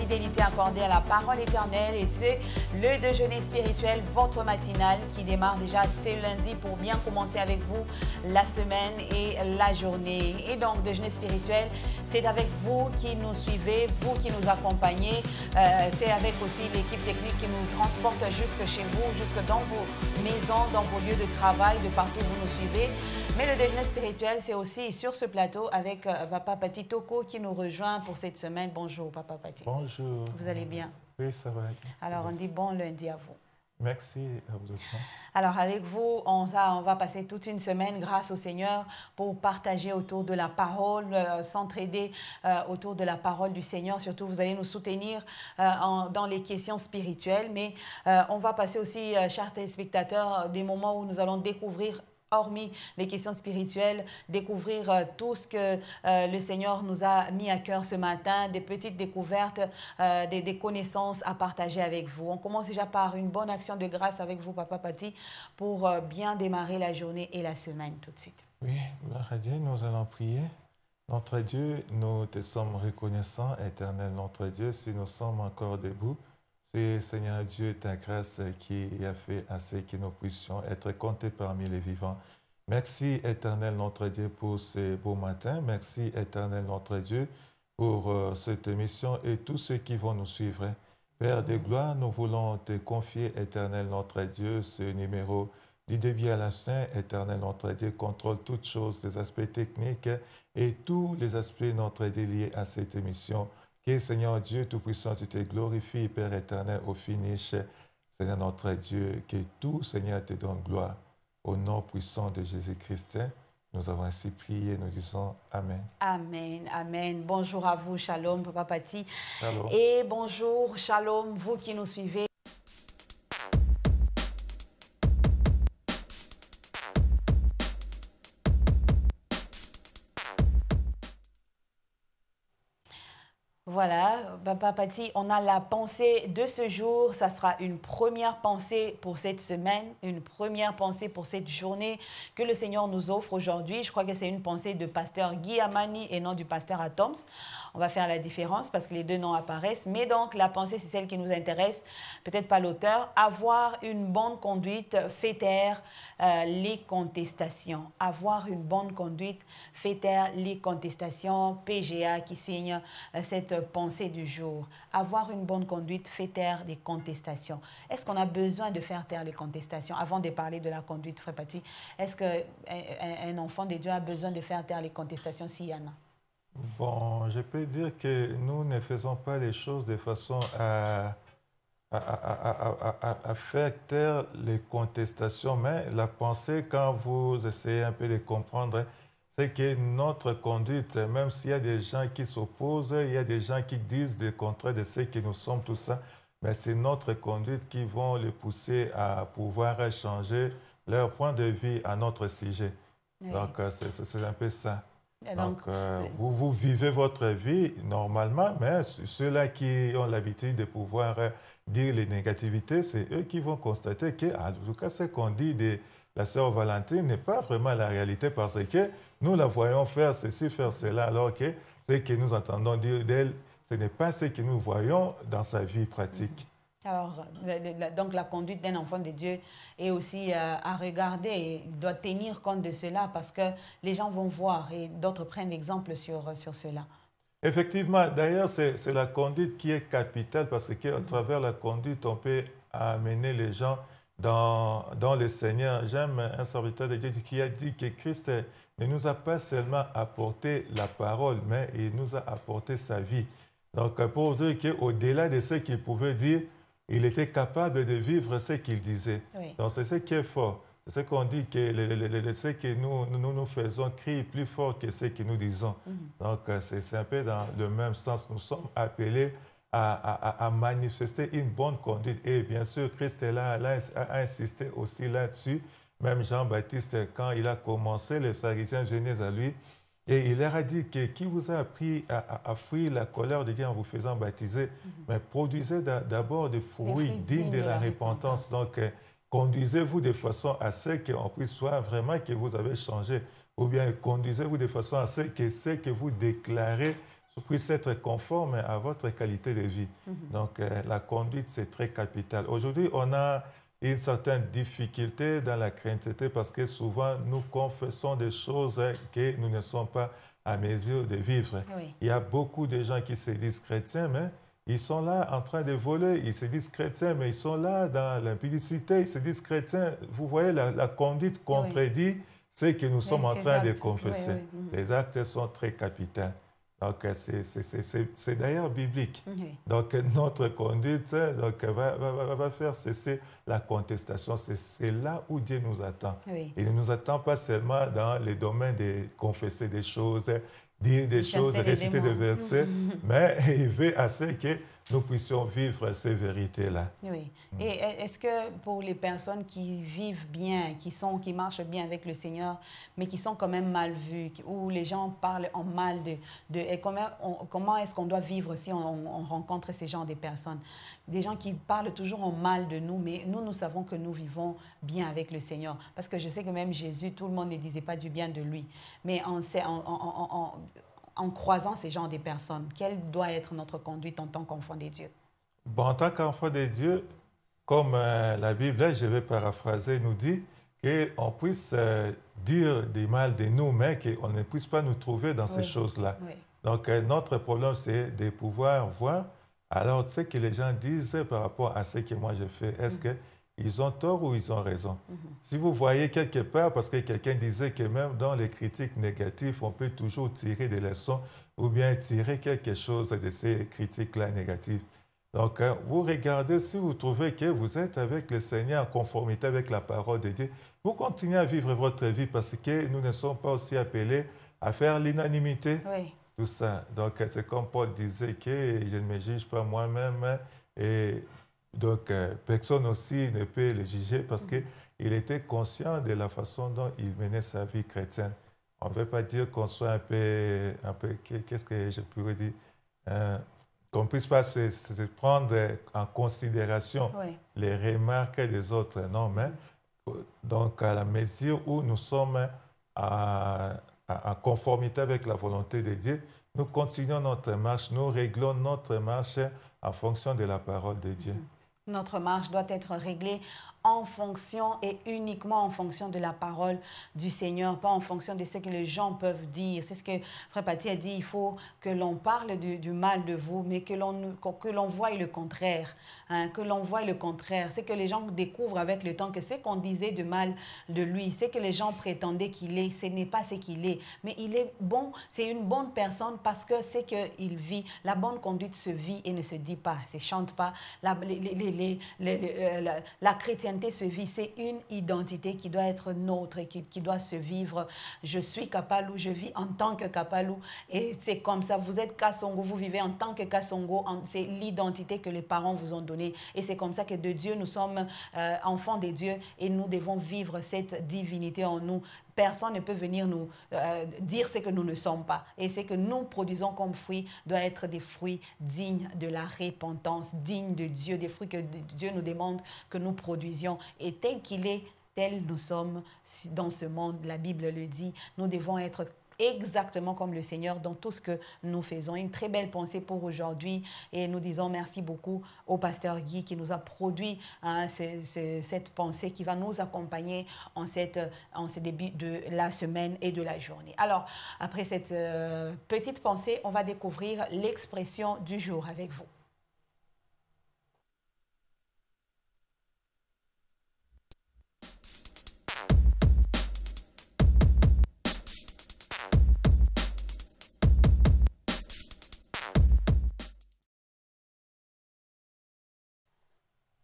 fidélité accordée à la parole éternelle et c'est le déjeuner spirituel, votre matinale qui démarre déjà ce lundi pour bien commencer avec vous la semaine et la journée. Et donc, déjeuner spirituel, c'est avec vous qui nous suivez, vous qui nous accompagnez. C'est avec aussi l'équipe technique qui nous transporte jusque chez vous, jusque dans vos maisons, dans vos lieux de travail, de partout où vous nous suivez. Mais le déjeuner spirituel, c'est aussi sur ce plateau avec Papa Pati Toko qui nous rejoint pour cette semaine. Bonjour Papa Pati. Bonjour. Vous allez bien? Oui, ça va. Alors on dit bon lundi à vous. Merci à vous aussi. Alors avec vous, on va passer toute une semaine grâce au Seigneur pour partager autour de la parole, s'entraider autour de la parole du Seigneur. Surtout, vous allez nous soutenir dans les questions spirituelles. Mais on va passer aussi, chers téléspectateurs, des moments où nous allons découvrir, hormis les questions spirituelles, découvrir tout ce que le Seigneur nous a mis à cœur ce matin, des petites découvertes, des connaissances à partager avec vous. On commence déjà par une bonne action de grâce avec vous, Papa Pati, pour bien démarrer la journée et la semaine tout de suite. Oui, gloire à Dieu, nous allons prier. Notre Dieu, nous te sommes reconnaissants, éternel notre Dieu, si nous sommes encore debout. C'est, Seigneur Dieu, ta grâce qui a fait assez que nous puissions être comptés parmi les vivants. Merci, éternel notre Dieu, pour ce beau matin. Merci, éternel notre Dieu, pour cette émission et tous ceux qui vont nous suivre. Père de gloire, nous voulons te confier, éternel notre Dieu, ce numéro du début à la fin. Éternel notre Dieu, contrôle toutes choses, les aspects techniques et tous les aspects notre Dieu liés à cette émission. Que Seigneur Dieu Tout-Puissant, tu te glorifies, Père éternel, au finish. Seigneur notre Dieu, que tout, Seigneur, te donne gloire. Au nom puissant de Jésus-Christ, nous avons ainsi prié, nous disons Amen. Amen, Amen. Bonjour à vous, Shalom, Papa Pati. Shalom. Et bonjour, Shalom, vous qui nous suivez. Voilà, Papa Pati, on a la pensée de ce jour. Ça sera une première pensée pour cette semaine, une première pensée pour cette journée que le Seigneur nous offre aujourd'hui. Je crois que c'est une pensée de pasteur Guy Amani et non du pasteur Atoms. On va faire la différence parce que les deux noms apparaissent. Mais donc, la pensée, c'est celle qui nous intéresse, peut-être pas l'auteur. Avoir une bonne conduite fait taire les contestations. Avoir une bonne conduite fait taire les contestations. PGA qui signe cette pensée du jour. Avoir une bonne conduite fait taire des contestations. Est-ce qu'on a besoin de faire taire les contestations? Avant de parler de la conduite, Frère Pati, est-ce qu'un enfant de Dieu a besoin de faire taire les contestations s'il y en a? Bon, je peux dire que nous ne faisons pas les choses de façon à faire taire les contestations, mais la pensée, quand vous essayez un peu de comprendre, c'est que notre conduite, même s'il y a des gens qui s'opposent, il y a des gens qui disent le contraire de ce que nous sommes, tout ça, mais c'est notre conduite qui vont les pousser à pouvoir changer leur point de vue à notre sujet. Oui. Donc, c'est un peu ça. Donc, vous vivez votre vie normalement, mais ceux-là qui ont l'habitude de pouvoir dire les négativités, c'est eux qui vont constater que, en tout cas, ce qu'on dit de la sœur Valentine n'est pas vraiment la réalité parce que nous la voyons faire ceci, faire cela, alors que ce que nous entendons dire d'elle, ce n'est pas ce que nous voyons dans sa vie pratique. Alors, donc la conduite d'un enfant de Dieu est aussi à regarder et il doit tenir compte de cela parce que les gens vont voir et d'autres prennent l'exemple sur cela. Effectivement, d'ailleurs, c'est la conduite qui est capitale parce qu'à travers la conduite, on peut amener les gens dans le Seigneur. J'aime un serviteur de Dieu qui a dit que Christ ne nous a pas seulement apporté la parole, mais il nous a apporté sa vie. Donc, pour dire qu'au-delà de ce qu'il pouvait dire, il était capable de vivre ce qu'il disait. Oui. Donc, c'est ce qui est fort. C'est ce qu'on dit que ce que nous faisons crie plus fort que ce que nous disons. Donc, c'est un peu dans le même sens. Nous sommes appelés à manifester une bonne conduite. Et bien sûr, Christ a insisté aussi là-dessus. Même Jean-Baptiste, quand il a commencé, les pharisiens venaient à lui et il leur a dit que qui vous a appris à fuir la colère de Dieu en vous faisant baptiser, mais produisez d'abord des fruits dignes de la repentance. Donc, conduisez-vous de façon à ce qu'on puisse voir vraiment que vous avez changé, ou bien conduisez-vous de façon à ce que vous déclarez puisse être conforme à votre qualité de vie. Donc, la conduite, c'est très capital. Aujourd'hui, on a une certaine difficulté dans la chrétienté parce que souvent, nous confessons des choses que nous ne sommes pas à mesure de vivre. Oui. Il y a beaucoup de gens qui se disent chrétiens, mais ils sont là en train de voler. Ils se disent chrétiens, mais ils sont là dans l'impudicité. Ils se disent chrétiens. Vous voyez, la conduite contredit ce que nous sommes en train de confesser. Oui, oui. Les actes sont très capitaux. Donc, c'est d'ailleurs biblique. Oui. Donc, notre conduite donc, va faire cesser la contestation. C'est là où Dieu nous attend. Oui. Il ne nous attend pas seulement dans les domaines de confesser des choses, dire des choses, réciter des versets, mais il veut à ce que nous puissions vivre ces vérités-là. Oui. Et est-ce que pour les personnes qui vivent bien, qui marchent bien avec le Seigneur, mais qui sont quand même mal vues, où les gens parlent en mal et comment est-ce qu'on doit vivre si on rencontre ces genres de personnes? Des gens qui parlent toujours en mal de nous, mais nous savons que nous vivons bien avec le Seigneur. Parce que je sais que même Jésus, tout le monde ne disait pas du bien de lui. Mais en croisant ces genres de personnes, quelle doit être notre conduite en tant qu'enfant de Dieu? Bon, en tant qu'enfant de Dieu, comme la Bible, là, je vais paraphraser, nous dit qu'on puisse dire du mal de nous, mais qu'on ne puisse pas nous trouver dans ces choses-là. Oui. Donc, notre problème, c'est de pouvoir voir, alors, ce que les gens disent par rapport à ce que moi je fais, est-ce qu'ils ont tort ou ils ont raison? Si vous voyez quelque part, parce que quelqu'un disait que même dans les critiques négatives, on peut toujours tirer des leçons ou bien tirer quelque chose de ces critiques-là négatives. Donc, vous regardez, si vous trouvez que vous êtes avec le Seigneur en conformité avec la parole de Dieu, vous continuez à vivre votre vie parce que nous ne sommes pas aussi appelés à faire l'unanimité. Oui. Tout ça. Donc, c'est comme Paul disait que je ne me juge pas moi-même. Et donc, personne aussi ne peut le juger parce qu'il était conscient de la façon dont il menait sa vie chrétienne. On ne veut pas dire qu'on soit un peu qu'est-ce que je pourrais dire? Qu'on ne puisse pas se prendre en considération les remarques des autres. Non, mais donc, à la mesure où nous sommes en conformité avec la volonté de Dieu, nous continuons notre marche, nous réglons notre marche en fonction de la parole de Dieu. Notre marche doit être réglée en fonction et uniquement en fonction de la parole du Seigneur, pas en fonction de ce que les gens peuvent dire. C'est ce que Frère Paty a dit, il faut que l'on parle du mal de vous, mais que l'on voie le contraire. Hein, que l'on voie le contraire. C'est que les gens découvrent avec le temps que ce qu'on disait de mal de lui, c'est que les gens prétendaient qu'il est, ce n'est pas ce qu'il est. Mais il est bon, c'est une bonne personne parce que c'est qu'il vit. La bonne conduite se vit et ne se dit pas, se chante pas. La chrétienté se vit, c'est une identité qui doit être nôtre et qui doit se vivre. Je suis Kapalou, je vis en tant que Kapalou et c'est comme ça. Vous êtes Kasongo, vous vivez en tant que Kasongo, c'est l'identité que les parents vous ont donnée et c'est comme ça que de Dieu, nous sommes enfants de Dieu et nous devons vivre cette divinité en nous. Personne ne peut venir nous dire ce que nous ne sommes pas. Et ce que nous produisons comme fruits doit être des fruits dignes de la repentance, dignes de Dieu, des fruits que Dieu nous demande que nous produisions. Et tel qu'il est, tel nous sommes dans ce monde, la Bible le dit, nous devons être exactement comme le Seigneur dans tout ce que nous faisons. Une très belle pensée pour aujourd'hui et nous disons merci beaucoup au pasteur Guy qui nous a produit cette pensée qui va nous accompagner en ce début de la semaine et de la journée. Alors, après cette petite pensée, on va découvrir l'expression du jour avec vous.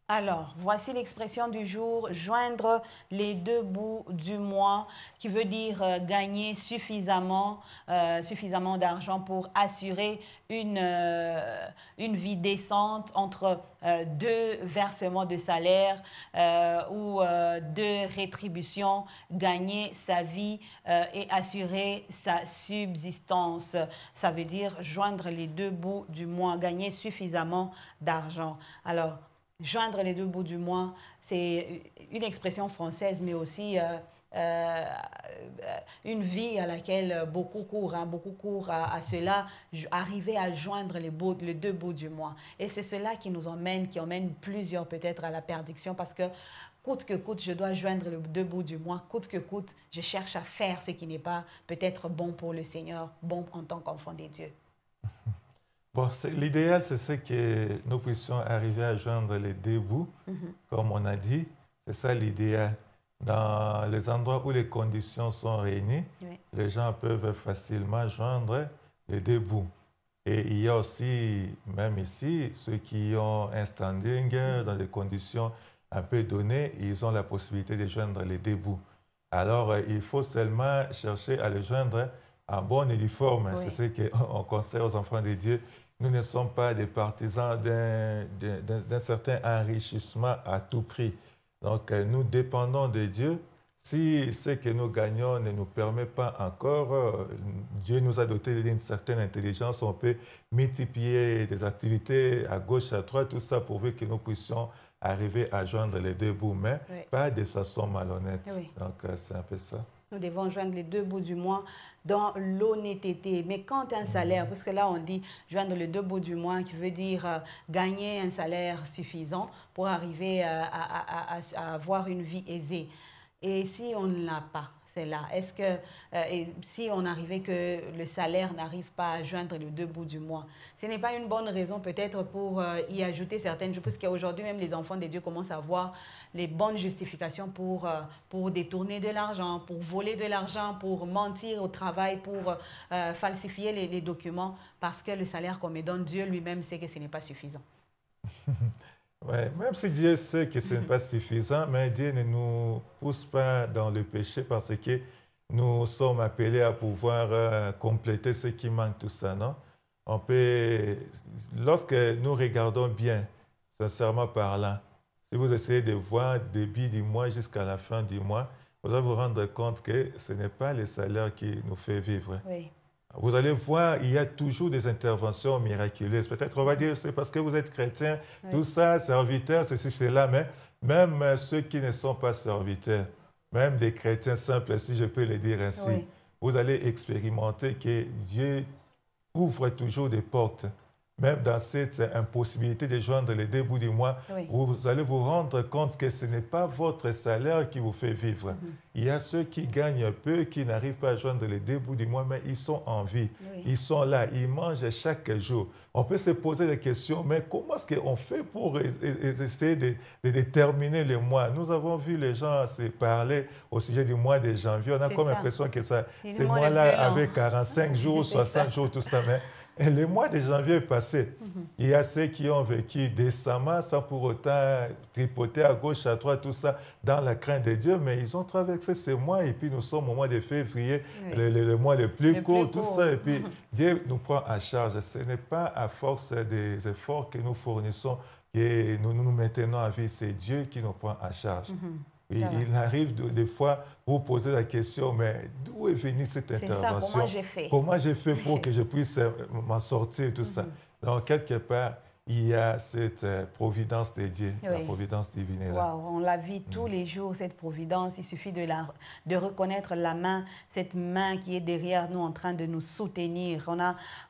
Alors, voici l'expression du jour, joindre les deux bouts du mois, qui veut dire gagner suffisamment d'argent pour assurer une vie décente entre deux versements de salaire ou deux rétributions, gagner sa vie et assurer sa subsistance. Ça veut dire joindre les deux bouts du mois, gagner suffisamment d'argent. Alors, joindre les deux bouts du mois, c'est une expression française, mais aussi une vie à laquelle beaucoup courent, hein, beaucoup courent à cela, arriver à joindre les deux bouts du mois. Et c'est cela qui nous emmène, qui emmène plusieurs peut-être à la perdition, parce que coûte que coûte, je dois joindre les deux bouts du mois, coûte que coûte, je cherche à faire ce qui n'est pas peut-être bon pour le Seigneur, bon en tant qu'enfant de Dieu. Bon, l'idéal, c'est que nous puissions arriver à joindre les deux bouts, comme on a dit. C'est ça l'idéal. Dans les endroits où les conditions sont réunies, Oui. les gens peuvent facilement joindre les deux bouts. Et il y a aussi, même ici, ceux qui ont un standing dans des conditions un peu données, ils ont la possibilité de joindre les deux bouts. Alors, il faut seulement chercher à les joindre en bon uniforme. Oui. C'est ce qu'on conseille aux enfants de Dieu. Nous ne sommes pas des partisans d'un certain enrichissement à tout prix. Donc, nous dépendons de Dieu. Si ce que nous gagnons ne nous permet pas encore, Dieu nous a dotés d'une certaine intelligence, on peut multiplier des activités à gauche, à droite, tout ça pourvu que nous puissions arriver à joindre les deux bouts, mais Oui. pas de façon malhonnête. Oui. Donc, c'est un peu ça. Nous devons joindre les deux bouts du mois dans l'honnêteté. Mais quand un salaire, parce que là on dit joindre les deux bouts du mois, qui veut dire gagner un salaire suffisant pour arriver à avoir une vie aisée. Et si on ne l'a pas, c'est là. Est-ce que si on arrivait que le salaire n'arrive pas à joindre les deux bouts du mois, ce n'est pas une bonne raison peut-être pour y ajouter certaines choses, parce qu'aujourd'hui même les enfants de Dieu commencent à voir les bonnes justifications pour détourner de l'argent, pour voler de l'argent, pour mentir au travail, pour falsifier les documents, parce que le salaire qu'on me donne, Dieu lui-même sait que ce n'est pas suffisant. Ouais, même si Dieu sait que ce n'est pas suffisant, mais Dieu ne nous pousse pas dans le péché parce que nous sommes appelés à pouvoir compléter ce qui manque, tout ça, non? On peut, lorsque nous regardons bien, sincèrement parlant, si vous essayez de voir du début du mois jusqu'à la fin du mois, vous allez vous rendre compte que ce n'est pas le salaire qui nous fait vivre. Oui. Vous allez voir, il y a toujours des interventions miraculeuses. Peut-être on va dire c'est parce que vous êtes chrétien, Oui. tout ça, serviteur, ceci, cela, mais même ceux qui ne sont pas serviteurs, même des chrétiens simples, si je peux le dire ainsi, Oui. vous allez expérimenter que Dieu ouvre toujours des portes. Même dans cette impossibilité de joindre les deux bouts du mois, Oui. vous allez vous rendre compte que ce n'est pas votre salaire qui vous fait vivre. Il y a ceux qui gagnent peu, qui n'arrivent pas à joindre les deux bouts du mois, mais ils sont en vie. Oui. Ils sont là, ils mangent chaque jour. On peut se poser des questions, mais comment est-ce qu'on fait pour essayer de déterminer le mois? Nous avons vu les gens se parler au sujet du mois de janvier. On a C'est comme ça. l'impression que C'est ce le mois le plus mois-là long. avait 45 jours, C'est 60 ça. jours, tout ça. Mais et le mois de janvier est passé. Il y a ceux qui ont vécu décemment sans pour autant tripoter à gauche, à droite, tout ça, dans la crainte de Dieu, mais ils ont traversé ces mois et puis nous sommes au mois de février, Oui. le mois le plus Le court, plus tout court. ça, et puis Dieu nous prend en charge. Ce n'est pas à force des efforts que nous fournissons que nous maintenons en vie, c'est Dieu qui nous prend en charge. Et Ça va. il arrive des fois, vous posez la question, mais d'où est venue cette C'est ça, intervention? comment j'ai fait? Comment j'ai fait pour que je puisse m'en sortir, tout ça? Donc, quelque part, il y a cette providence de Dieu, la Oui. providence divine est là. Waouh, on la vit tous les jours, cette providence. Il suffit de reconnaître la main, cette main qui est derrière nous en train de nous soutenir.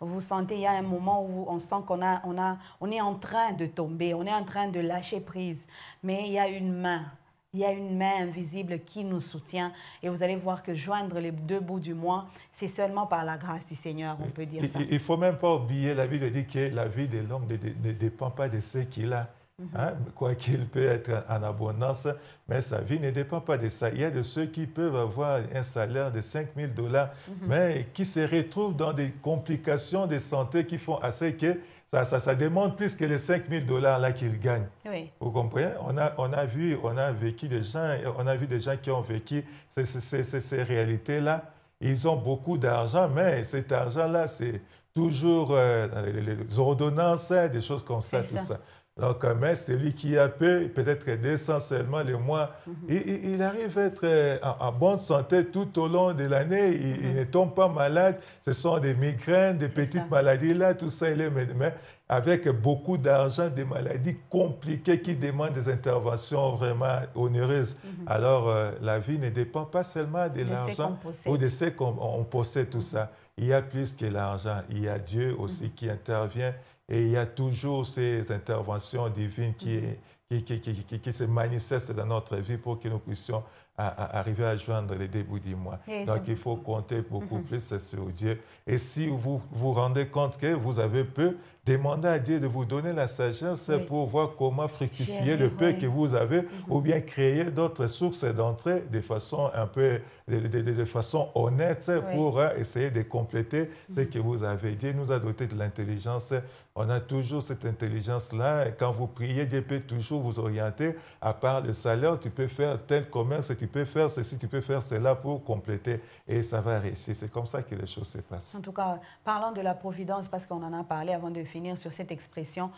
Vous sentez, il y a un moment où on sent on est en train de tomber, on est en train de lâcher prise. Mais il y a une main. Il y a une main invisible qui nous soutient. Et vous allez voir que joindre les deux bouts du mois, c'est seulement par la grâce du Seigneur, on peut dire ça. Il ne faut même pas oublier, la Bible dit que la vie de l'homme ne dépend pas de ce qu'il a. Hein? Quoi qu'il peut être en abondance, mais sa vie ne dépend pas de ça. Il y a de ceux qui peuvent avoir un salaire de 5 000 $, mais qui se retrouvent dans des complications de santé qui font assez que ça demande plus que les 5 000 $ là qu'ils gagnent. Oui. Vous comprenez? On a vécu des gens, on a vu des gens qui ont vécu ces réalités-là. Ils ont beaucoup d'argent, mais cet argent-là, c'est toujours les ordonnances, des choses comme ça, C'est tout ça. ça. Donc, mais celui qui a peu, peut-être 200 seulement le mois, il arrive à être en bonne santé tout au long de l'année. Il ne tombe pas malade. Ce sont des migraines, des petites maladies là, tout ça, il est, mais avec beaucoup d'argent, des maladies compliquées qui demandent des interventions vraiment onéreuses. Alors, la vie ne dépend pas seulement de l'argent ou de ce qu'on possède, tout ça. Il y a plus que l'argent. Il y a Dieu aussi qui intervient. Et il y a toujours ces interventions divines qui se manifestent dans notre vie pour que nous puissions arriver à joindre les débuts du mois. Donc, il faut compter beaucoup plus sur Dieu. Et si vous vous rendez compte que vous avez peu, demandez à Dieu de vous donner la sagesse pour voir comment fructifier le peu que vous avez ou bien créer d'autres sources d'entrée de façon un peu, de façon honnête pour essayer de compléter ce que vous avez. Dieu nous a doté de l'intelligence. On a toujours cette intelligence-là. Quand vous priez, Dieu peut toujours vous orienter. À part le salaire, tu peux faire tel commerce, tu peux faire ceci, tu peux faire cela pour compléter et ça va réussir. C'est comme ça que les choses se passent. En tout cas, parlons de la providence parce qu'on en a parlé avant de finir sur cette expression.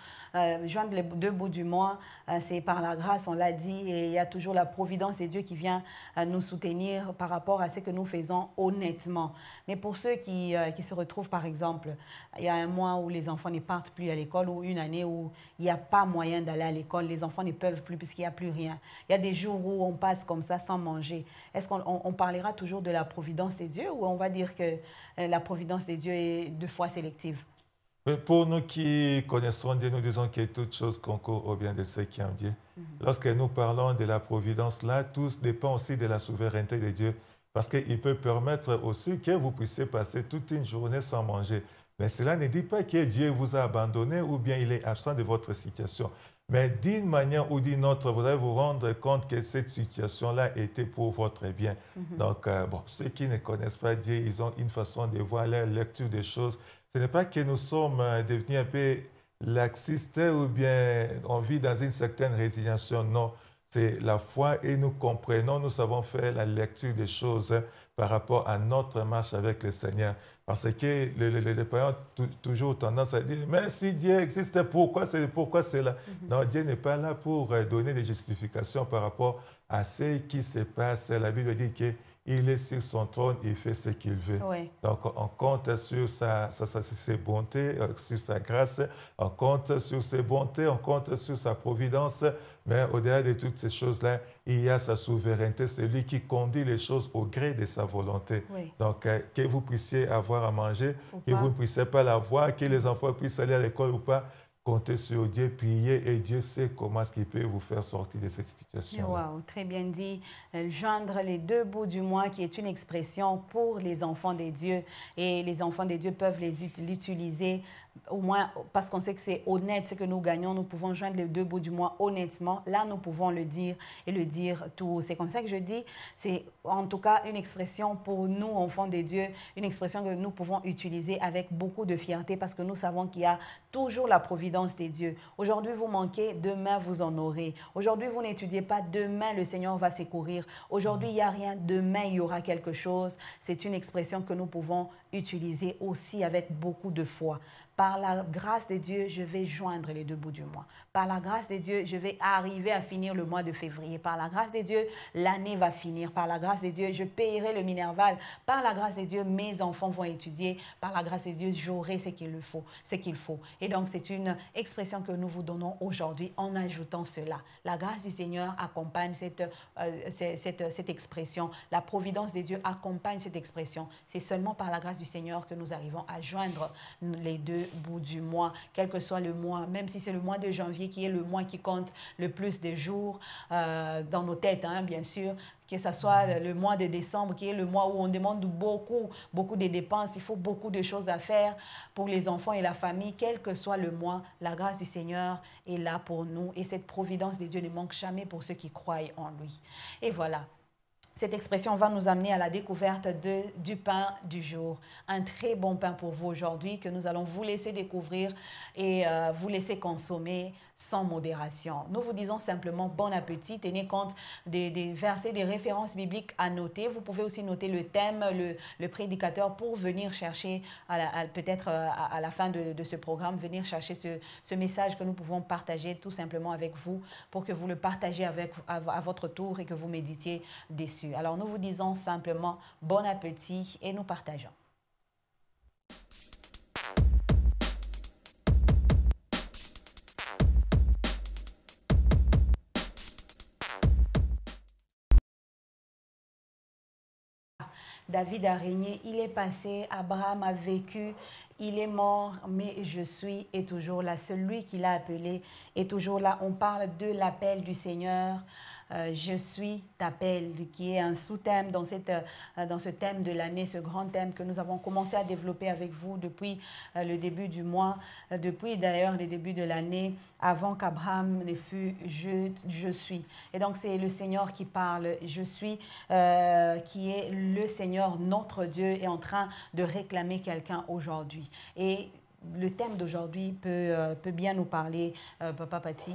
Joindre les deux bouts du mois, c'est par la grâce, on l'a dit, et il y a toujours la providence et Dieu qui vient nous soutenir par rapport à ce que nous faisons honnêtement. Mais pour ceux qui se retrouvent, par exemple, il y a un mois où les enfants ne partent plus à l'école ou une année où il n'y a pas moyen d'aller à l'école, les enfants ne peuvent plus puisqu'il n'y a plus rien. Il y a des jours où on passe comme ça sans manger. Est-ce qu'on parlera toujours de la providence de Dieu ou on va dire que la providence de Dieu est deux fois sélective? Pour nous qui connaissons Dieu, nous disons que toute chose concourt au bien de ceux qui aiment Dieu. Lorsque nous parlons de la providence, là, tout dépend aussi de la souveraineté de Dieu. Parce qu'il peut permettre aussi que vous puissiez passer toute une journée sans manger. Mais cela ne dit pas que Dieu vous a abandonné ou bien il est absent de votre situation. Mais d'une manière ou d'une autre, vous allez vous rendre compte que cette situation-là était pour votre bien. Donc, bon, ceux qui ne connaissent pas Dieu, ils ont une façon de voir la lecture des choses. Ce n'est pas que nous sommes devenus un peu laxistes ou bien on vit dans une certaine résignation. Non, c'est la foi et nous comprenons, nous savons faire la lecture des choses par rapport à notre marche avec le Seigneur. Parce que les païens ont toujours tendance à dire, mais si Dieu existe, pourquoi c'est là? Non, Dieu n'est pas là pour donner des justifications par rapport à ce qui se passe. La Bible dit qu'il est sur son trône, il fait ce qu'il veut. Oui. Donc, on compte sur ses bontés, sur sa grâce, on compte sur ses bontés, on compte sur sa providence, mais au-delà de toutes ces choses-là, il y a sa souveraineté, c'est lui qui conduit les choses au gré de sa volonté. Oui. Donc, que vous puissiez avoir à manger, que vous ne puissiez pas l'avoir, que les enfants puissent aller à l'école ou pas, comptez sur Dieu, priez et Dieu sait comment est-ce qu'il peut vous faire sortir de cette situation. Wow, très bien dit. Joindre les deux bouts du mois qui est une expression pour les enfants des dieux et les enfants des dieux peuvent l'utiliser au moins parce qu'on sait que c'est honnête ce que nous gagnons, nous pouvons joindre les deux bouts du mois honnêtement. Là, nous pouvons le dire et le dire tout. C'est comme ça que je dis, c'est en tout cas une expression pour nous, enfants des dieux, une expression que nous pouvons utiliser avec beaucoup de fierté parce que nous savons qu'il y a toujours la providence des dieux. Aujourd'hui, vous manquez, demain, vous en aurez. Aujourd'hui, vous n'étudiez pas, demain, le Seigneur va secourir. Aujourd'hui, il n'y a rien, demain, il y aura quelque chose. C'est une expression que nous pouvons utiliser aussi avec beaucoup de foi. Par la grâce de Dieu, je vais joindre les deux bouts du mois. Par la grâce de Dieu, je vais arriver à finir le mois de février. Par la grâce de Dieu, l'année va finir. Par la grâce de Dieu, je payerai le Minerval. Par la grâce de Dieu, mes enfants vont étudier. Par la grâce de Dieu, j'aurai ce qu'il faut. Et donc, c'est une expression que nous vous donnons aujourd'hui en ajoutant cela. La grâce du Seigneur accompagne cette expression. La providence de Dieu accompagne cette expression. C'est seulement par la grâce du Seigneur que nous arrivons à joindre les deux bouts du mois, quel que soit le mois, même si c'est le mois de janvier qui est le mois qui compte le plus de jours dans nos têtes, hein, bien sûr, que ce soit le mois de décembre qui est le mois où on demande beaucoup de dépenses, il faut beaucoup de choses à faire pour les enfants et la famille, quel que soit le mois, la grâce du Seigneur est là pour nous et cette providence de Dieu ne manque jamais pour ceux qui croient en lui. Et voilà. Cette expression va nous amener à la découverte du pain du jour. Un très bon pain pour vous aujourd'hui que nous allons vous laisser découvrir et vous laisser consommer. sans modération. Nous vous disons simplement bon appétit. Tenez compte des versets, des références bibliques à noter. Vous pouvez aussi noter le thème, le prédicateur pour venir chercher, peut-être à la fin de ce programme, venir chercher ce message que nous pouvons partager tout simplement avec vous pour que vous le partagiez à votre tour et que vous méditiez dessus. Alors nous vous disons simplement bon appétit et nous partageons. David a régné, il est passé, Abraham a vécu, il est mort, mais je suis est toujours là. Celui qui l'a appelé est toujours là. On parle de l'appel du Seigneur. Je suis t'appelle, qui est un sous-thème dans ce thème de l'année, ce grand thème que nous avons commencé à développer avec vous depuis le début du mois, depuis d'ailleurs le début de l'année, avant qu'Abraham ne fût je suis. Et donc c'est le Seigneur qui parle, je suis, qui est le Seigneur, notre Dieu, est en train de réclamer quelqu'un aujourd'hui. Et le thème d'aujourd'hui peut bien nous parler, Papa Pati.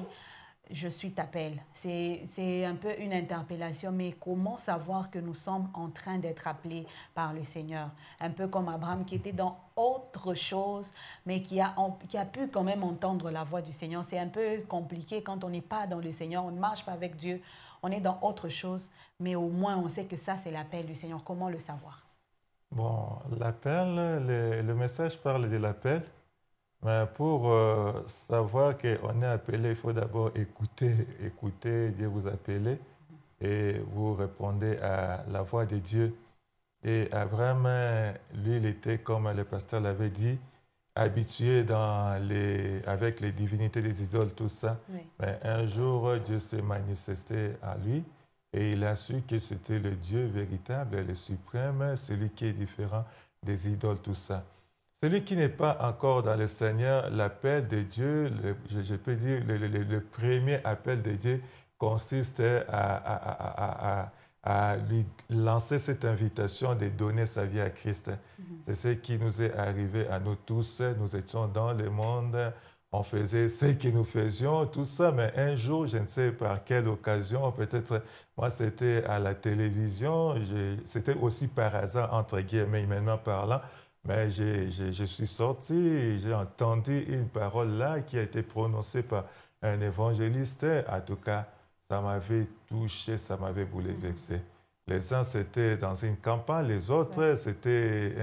Je suis t'appelle. C'est un peu une interpellation, mais comment savoir que nous sommes en train d'être appelés par le Seigneur? Un peu comme Abraham qui était dans autre chose, mais qui a pu quand même entendre la voix du Seigneur. C'est un peu compliqué quand on n'est pas dans le Seigneur, on ne marche pas avec Dieu, on est dans autre chose, mais au moins on sait que ça c'est l'appel du Seigneur. Comment le savoir? Bon, l'appel, le message parle de l'appel. Mais pour savoir qu'on est appelé, il faut d'abord écouter Dieu vous appeler et vous répondez à la voix de Dieu. Et Abraham, lui, il était, comme le pasteur l'avait dit, habitué avec les divinités des idoles, tout ça. Oui. Mais un jour, Dieu s'est manifesté à lui et il a su que c'était le Dieu véritable, le suprême, celui qui est différent des idoles, tout ça. Celui qui n'est pas encore dans le Seigneur, l'appel de Dieu, je peux dire, le premier appel de Dieu consiste à lui lancer cette invitation de donner sa vie à Christ. C'est ce qui nous est arrivé à nous tous. Nous étions dans le monde, on faisait ce que nous faisions, tout ça, mais un jour, je ne sais par quelle occasion, peut-être moi c'était à la télévision, c'était aussi par hasard, entre guillemets, humainement parlant, mais je suis sorti, j'ai entendu une parole là qui a été prononcée par un évangéliste. En tout cas, ça m'avait touché, ça m'avait bouleversé. Les uns, c'était dans une campagne, les autres, c'était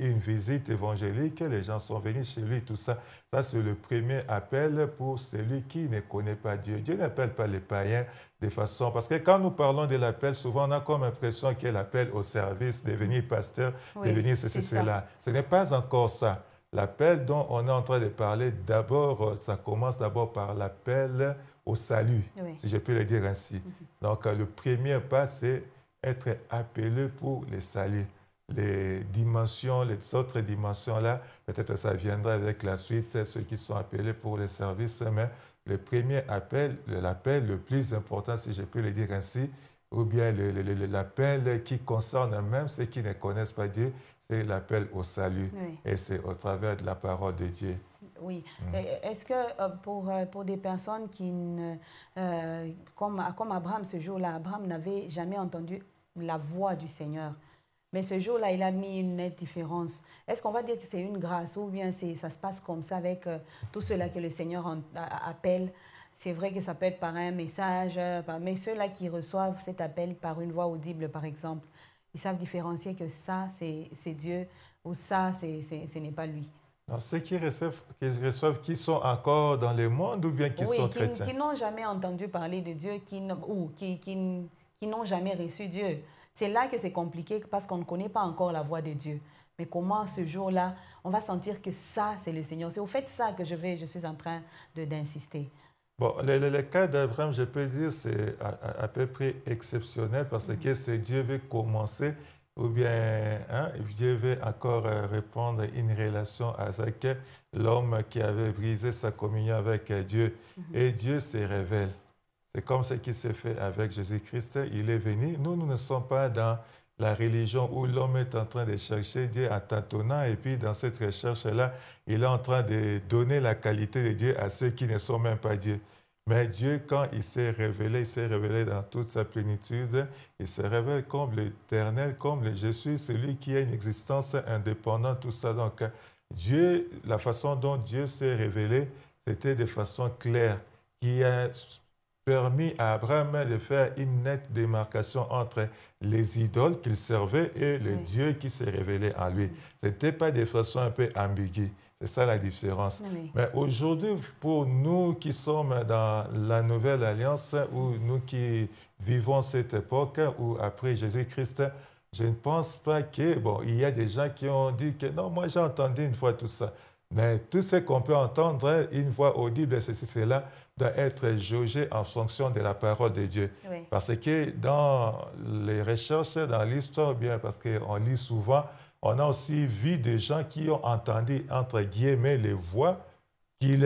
une visite évangélique. Les gens sont venus chez lui, tout ça. Ça, c'est le premier appel pour celui qui ne connaît pas Dieu. Dieu n'appelle pas les païens de façon... Parce que quand nous parlons de l'appel, souvent, on a comme l'impression qu'il y a l'appel au service, devenir pasteur, devenir ceci, cela. Ce n'est pas encore ça. L'appel dont on est en train de parler, d'abord, ça commence d'abord par l'appel au salut, si je peux le dire ainsi. Donc, le premier pas, c'est être appelé pour le salut. Les dimensions, les autres dimensions-là, peut-être ça viendra avec la suite, ceux qui sont appelés pour le service, mais le premier appel, l'appel le plus important, si je peux le dire ainsi, ou bien l'appel qui concerne même ceux qui ne connaissent pas Dieu, c'est l'appel au salut. Et c'est au travers de la parole de Dieu. Oui. Est-ce que pour des personnes qui, comme Abraham ce jour-là, Abraham n'avait jamais entendu la voix du Seigneur, mais ce jour-là, il a mis une nette différence. Est-ce qu'on va dire que c'est une grâce ou bien ça se passe comme ça avec tout cela que le Seigneur appelle? C'est vrai que ça peut être par un message, mais ceux-là qui reçoivent cet appel par une voix audible, par exemple, ils savent différencier que ça, c'est Dieu ou ça, ce n'est pas lui. Alors, ceux qui reçoivent, qui sont encore dans le monde ou bien qui sont chrétiens? Qui n'ont jamais entendu parler de Dieu ou qui n'ont jamais reçu Dieu. C'est là que c'est compliqué parce qu'on ne connaît pas encore la voix de Dieu. Mais comment ce jour-là, on va sentir que ça, c'est le Seigneur. C'est au fait ça que je suis en train d'insister. Bon, le cas d'Abraham, je peux dire, c'est à peu près exceptionnel parce que c'est Dieu veut commencer ou bien Dieu veut encore répondre une relation avec l'homme qui avait brisé sa communion avec Dieu. Et Dieu se révèle. C'est comme ce qui s'est fait avec Jésus-Christ. Il est venu. Nous ne sommes pas dans la religion où l'homme est en train de chercher Dieu en tâtonnant et puis dans cette recherche-là, il est en train de donner la qualité de Dieu à ceux qui ne sont même pas Dieu. Mais Dieu, quand il s'est révélé dans toute sa plénitude, il se révèle comme l'Éternel, comme le Je suis, celui qui a une existence indépendante, tout ça. Donc, Dieu, la façon dont Dieu s'est révélé, c'était de façon claire, qui a permis à Abraham de faire une nette démarcation entre les idoles qu'il servait et le Dieu qui s'est révélé en lui. Ce n'était pas de façon un peu ambiguë. C'est ça la différence. Oui. Mais aujourd'hui, pour nous qui sommes dans la Nouvelle Alliance, ou nous qui vivons cette époque, ou après Jésus-Christ, je ne pense pas que, bon, il y a des gens qui ont dit que non, moi j'ai entendu une fois tout ça. Mais tout ce qu'on peut entendre, une fois audible, ceci, cela, doit être jaugé en fonction de la parole de Dieu. Oui. Parce que dans les recherches, dans l'histoire, bien, parce qu'on lit souvent, on a aussi vu des gens qui ont entendu, entre guillemets, les voix qu'ils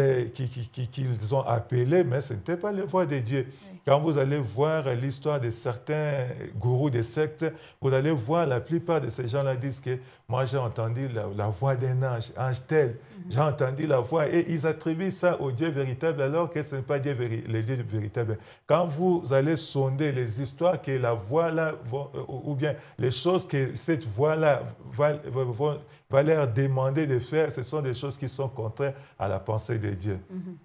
ont appelées, mais ce n'était pas les voix de Dieu. Oui. Quand vous allez voir l'histoire de certains gourous de sectes, vous allez voir la plupart de ces gens-là disent que moi j'ai entendu la voix d'un ange tel, j'ai entendu la voix, et ils attribuent ça au Dieu véritable alors que ce n'est pas le Dieu véritable. Quand vous allez sonder les histoires que la voix-là, ou bien les choses que cette voix-là va leur demander de faire, ce sont des choses qui sont contraires à la pensée de Dieu.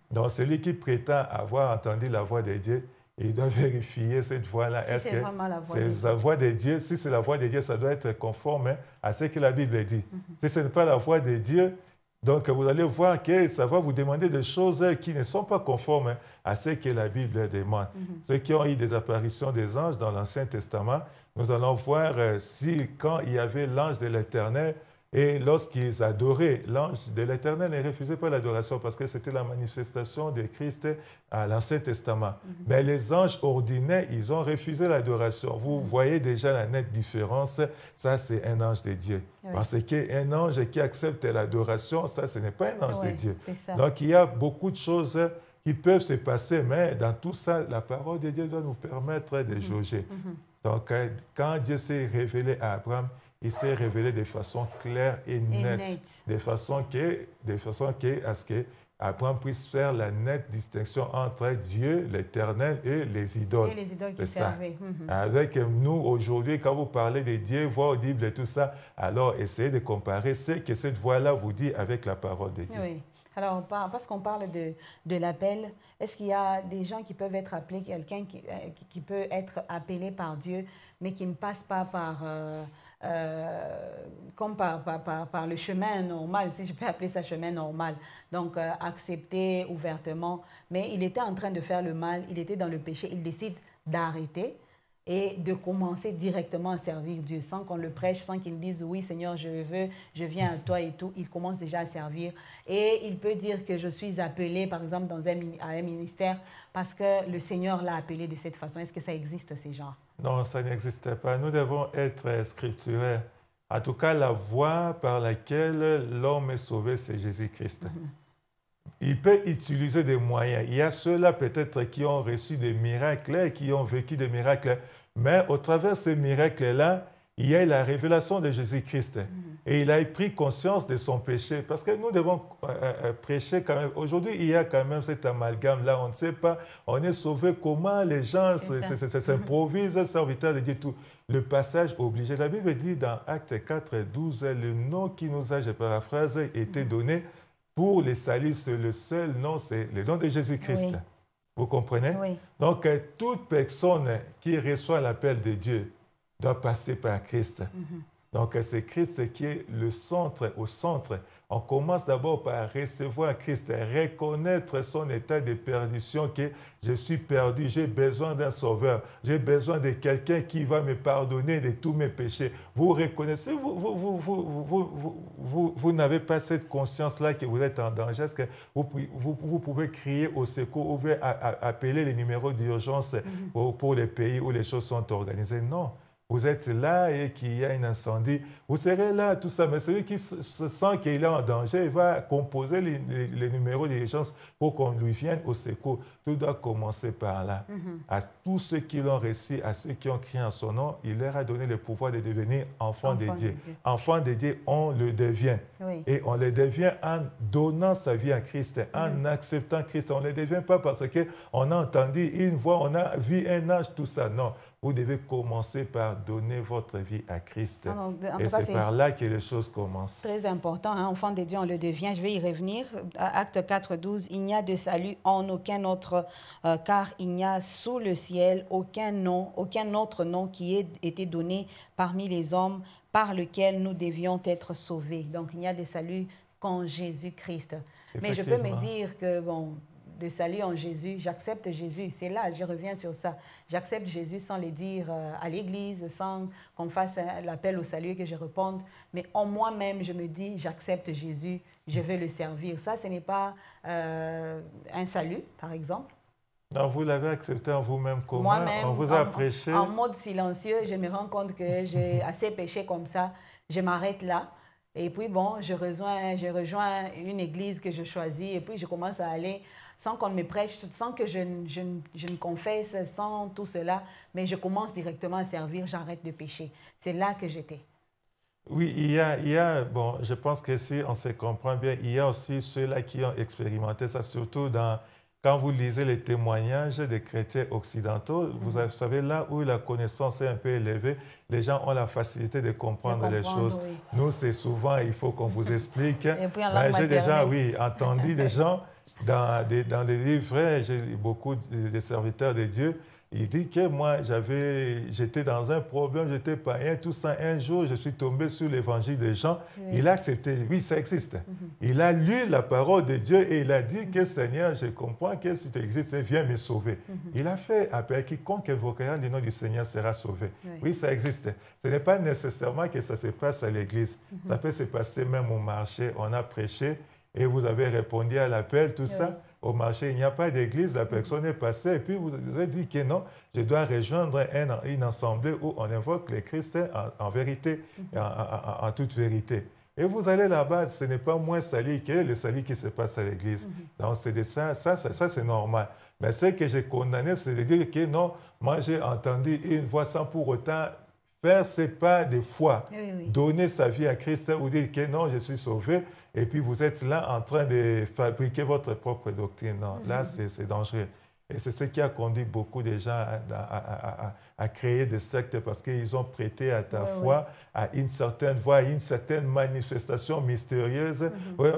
Donc celui qui prétend avoir entendu la voix de Dieu, il doit vérifier cette voix-là. Si c'est vraiment la voix de Dieu. La voix de Dieu. Si c'est la voix de Dieu, ça doit être conforme à ce que la Bible dit. Si ce n'est pas la voix de Dieu, donc vous allez voir que ça va vous demander des choses qui ne sont pas conformes à ce que la Bible demande. Ceux qui ont eu des apparitions des anges dans l'Ancien Testament, nous allons voir si quand il y avait l'ange de l'Éternel, et lorsqu'ils adoraient l'ange de l'Éternel, ne refusaient pas l'adoration parce que c'était la manifestation de Christ à l'Ancien Testament. Mais les anges ordinaires, ils ont refusé l'adoration. Vous voyez déjà la nette différence. Ça, c'est un ange de Dieu. Oui. Parce qu'un ange qui accepte l'adoration, ça, ce n'est pas un ange de Dieu. Donc, il y a beaucoup de choses qui peuvent se passer, mais dans tout ça, la parole de Dieu doit nous permettre de jauger. Donc, quand Dieu s'est révélé à Abraham, il s'est révélé de façon claire et nette, de façon à ce que Abraham puisse faire la nette distinction entre Dieu, l'Éternel et les idoles. Et les idoles qui servaient. Avec nous, aujourd'hui, quand vous parlez de Dieu, voix audible et tout ça, alors essayez de comparer ce que cette voix-là vous dit avec la parole de Dieu. Oui. Alors, parce qu'on parle de l'appel, est-ce qu'il y a des gens qui peuvent être appelés, quelqu'un qui peut être appelé par Dieu, mais qui ne passe pas par le chemin normal, si je peux appeler ça chemin normal, donc accepter ouvertement, mais il était en train de faire le mal, il était dans le péché, il décide d'arrêter et de commencer directement à servir Dieu, sans qu'on le prêche, sans qu'il dise « Oui, Seigneur, je viens à toi et tout », il commence déjà à servir. Et il peut dire que je suis appelé, par exemple, à un ministère, parce que le Seigneur l'a appelé de cette façon. Est-ce que ça existe, ces genres? Non, ça n'existe pas. Nous devons être scripturaires. En tout cas, la voie par laquelle l'homme est sauvé, c'est Jésus-Christ. Il peut utiliser des moyens. Il y a ceux-là peut-être qui ont reçu des miracles, qui ont vécu des miracles, mais au travers de ces miracles-là, il y a la révélation de Jésus-Christ. Et il a pris conscience de son péché. Parce que nous devons prêcher quand même. Aujourd'hui, il y a quand même cet amalgame-là. On ne sait pas, on est sauvé comment les gens s'improvisent, serviteurs de Dieu. Tout. Le passage obligé. La Bible dit dans Actes 4, 12, le nom qui nous a, je paraphrase, été donné pour les salis. Le seul nom, c'est le nom de Jésus-Christ. Oui. Vous comprenez? Oui. Donc, toute personne qui reçoit l'appel de Dieu doit passer par Christ. Donc, c'est Christ qui est le centre, au centre. On commence d'abord par recevoir Christ, reconnaître son état de perdition, que je suis perdu, j'ai besoin d'un sauveur, j'ai besoin de quelqu'un qui va me pardonner de tous mes péchés. Vous reconnaissez, vous n'avez pas cette conscience-là que vous êtes en danger. Est-ce que vous pouvez crier au secours, vous pouvez appeler les numéros d'urgence pour les pays où les choses sont organisées? Non. vous êtes là et qu'il y a un incendie, vous serez là, tout ça. Mais celui qui se sent qu'il est en danger, il va composer les numéros d'urgence pour qu'on lui vienne au secours. Tout doit commencer par là. À tous ceux qui l'ont reçu, à ceux qui ont crié en son nom, il leur a donné le pouvoir de devenir enfants de Dieu. Enfants de Dieu, on le devient. Oui. Et on le devient en donnant sa vie à Christ, en acceptant Christ. On ne le devient pas parce qu'on a entendu une voix, on a vu un ange, tout ça. Non. Vous devez commencer par donner votre vie à Christ. Et c'est par là que les choses commencent. Très important, hein? Enfant de Dieu, on le devient. Je vais y revenir. Acte 4, 12. Il n'y a de salut en aucun autre, car il n'y a sous le ciel aucun autre nom qui ait été donné parmi les hommes par lequel nous devions être sauvés. Donc, il n'y a de salut qu'en Jésus-Christ. Mais je peux me dire que, bon, de salut en Jésus, j'accepte Jésus. C'est là, je reviens sur ça. J'accepte Jésus sans le dire à l'église, sans qu'on me fasse l'appel au salut, que je réponde. Mais en moi-même, je me dis, j'accepte Jésus, je veux le servir. Ça, ce n'est pas un salut, par exemple. Non, vous l'avez accepté en vous-même comment? Moi-même, on vous a prêché. En mode silencieux, je me rends compte que j'ai assez péché comme ça. Je m'arrête là. Et puis, bon, je rejoins une église que je choisis. Et puis, je commence à aller sans qu'on me prêche, sans que je ne confesse, sans tout cela. Mais je commence directement à servir, j'arrête de pécher. C'est là que j'étais. Oui, il y a, bon, je pense que si on se comprend bien, il y a aussi ceux-là qui ont expérimenté ça, surtout quand vous lisez les témoignages des chrétiens occidentaux, vous savez, là où la connaissance est un peu élevée, les gens ont la facilité de comprendre les choses. Oui. Nous, c'est souvent, il faut qu'on vous explique. J'ai déjà, oui, entendu des gens dans des livres, j'ai beaucoup de serviteurs de Dieu. Il dit que moi, j'étais dans un problème, j'étais païen, tout ça. Un jour, je suis tombé sur l'évangile de Jean. Oui. Il a accepté, oui, ça existe. Il a lu la parole de Dieu et il a dit que Seigneur, je comprends que si tu existes, viens me sauver. Il a fait appel, quiconque invoquera le nom du Seigneur sera sauvé. Oui, ça existe. Ce n'est pas nécessairement que ça se passe à l'église. Ça peut se passer même au marché. On a prêché et vous avez répondu à l'appel, tout ça. Au marché, il n'y a pas d'église, la personne est passée et puis vous avez dit que non, je dois rejoindre une assemblée où on invoque le Christ en vérité, en toute vérité. Et vous allez là-bas, ce n'est pas moins sali que le salut qui se passe à l'église. Donc, c'est de ça c'est normal. Mais ce que j'ai condamné, c'est de dire que non, moi j'ai entendu une voix sans pour autant faire ses pas de foi, donner sa vie à Christ ou dire que non, je suis sauvé, et puis vous êtes là en train de fabriquer votre propre doctrine. Non, là, c'est dangereux. Et c'est ce qui a conduit beaucoup de gens à créer des sectes parce qu'ils ont prêté à ta foi, à une certaine voie, à une certaine manifestation mystérieuse.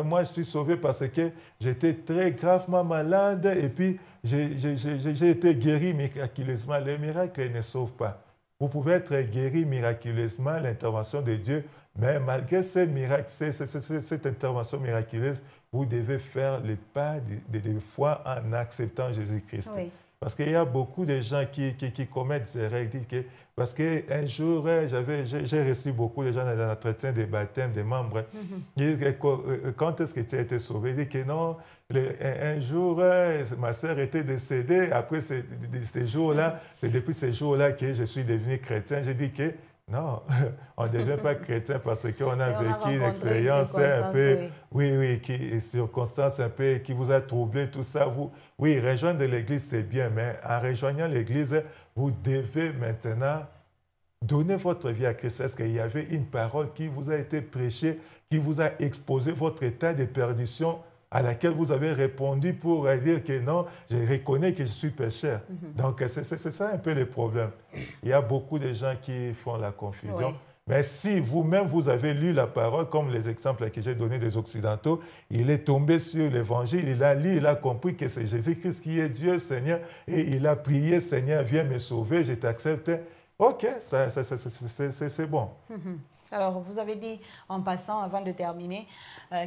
Moi, je suis sauvé parce que j'étais très gravement malade et puis j'ai été guéri miraculeusement. Les miracles ne sauvent pas. Vous pouvez être guéri miraculeusement, l'intervention de Dieu, mais malgré cette intervention miraculeuse, vous devez faire le pas de foi en acceptant Jésus-Christ. Oui. Parce qu'il y a beaucoup de gens qui commettent ces règles. Parce qu'un jour, j'ai reçu beaucoup de gens dans l'entretien des baptêmes des membres. Ils disent, quand est-ce que tu as été sauvé? Ils disent que non, un jour, ma sœur était décédée. Après ces jours-là, c'est depuis ces jours-là que je suis devenu chrétien. J'ai dit que non, on ne devient pas chrétien parce qu'on a vécu une expérience un peu, une circonstance un peu qui vous a troublé, tout ça. Oui, rejoindre l'Église, c'est bien, mais en rejoignant l'Église, vous devez maintenant donner votre vie à Christ. Est-ce qu'il y avait une parole qui vous a été prêchée, qui vous a exposé votre état de perdition, à laquelle vous avez répondu pour dire que non, je reconnais que je suis pécheur. Donc, c'est ça un peu le problème. Il y a beaucoup de gens qui font la confusion. Oui. Mais si vous-même, vous avez lu la parole, comme les exemples que j'ai donnés des Occidentaux, il est tombé sur l'Évangile, il a lu, il a compris que c'est Jésus-Christ qui est Dieu, Seigneur, et il a prié, Seigneur, viens me sauver, je t'accepte. OK, c'est bon. Alors, vous avez dit, en passant, avant de terminer,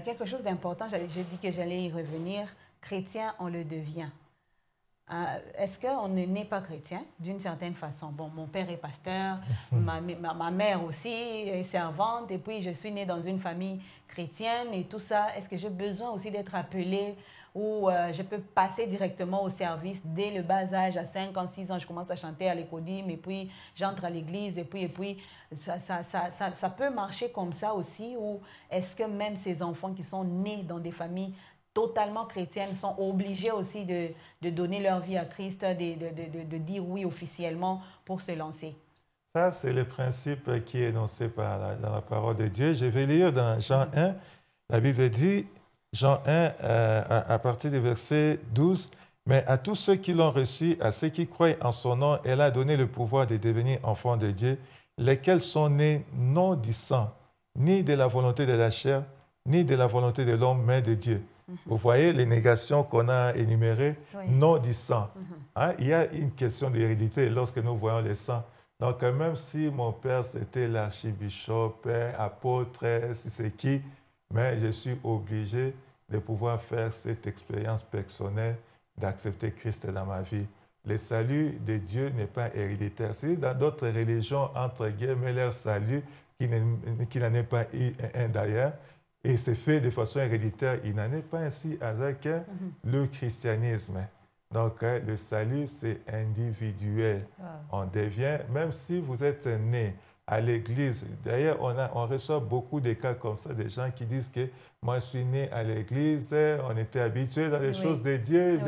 quelque chose d'important, j'ai dit que j'allais y revenir. Chrétien, on le devient. Est-ce qu'on n'est pas chrétien d'une certaine façon? Bon, mon père est pasteur, ma mère aussi est servante, et puis je suis née dans une famille chrétienne et tout ça. Est-ce que j'ai besoin aussi d'être appelée ou je peux passer directement au service dès le bas âge, à 5 ans, 6 ans, je commence à chanter à l'écodim et puis j'entre à l'église et puis ça peut marcher comme ça aussi? Ou est-ce que même ces enfants qui sont nés dans des familles totalement chrétiennes sont obligées aussi de donner leur vie à Christ, de dire oui officiellement pour se lancer? Ça, c'est le principe qui est énoncé dans la parole de Dieu. Je vais lire dans Jean 1. La Bible dit, Jean 1, à partir du verset 12, « Mais à tous ceux qui l'ont reçu, à ceux qui croient en son nom, elle a donné le pouvoir de devenir enfants de Dieu, lesquels sont nés non du sang, ni de la volonté de la chair, ni de la volonté de l'homme, mais de Dieu. » Vous voyez les négations qu'on a énumérées, oui. Non du sang. Hein? Il y a une question d'hérédité lorsque nous voyons les sangs. Donc, même si mon père, c'était l'archibishop, apôtre, si c'est qui, mais je suis obligé de pouvoir faire cette expérience personnelle d'accepter Christ dans ma vie. Le salut de Dieu n'est pas héréditaire. C'est dans d'autres religions, entre guillemets, leur salut, qui n'en est pas un d'ailleurs, et c'est fait de façon héréditaire, il n'en est pas ainsi avec le christianisme. Donc, le salut, c'est individuel. On devient, même si vous êtes né à l'église, d'ailleurs, on reçoit beaucoup de cas comme ça, des gens qui disent que moi, je suis né à l'église, on était habitué dans les choses de Dieu,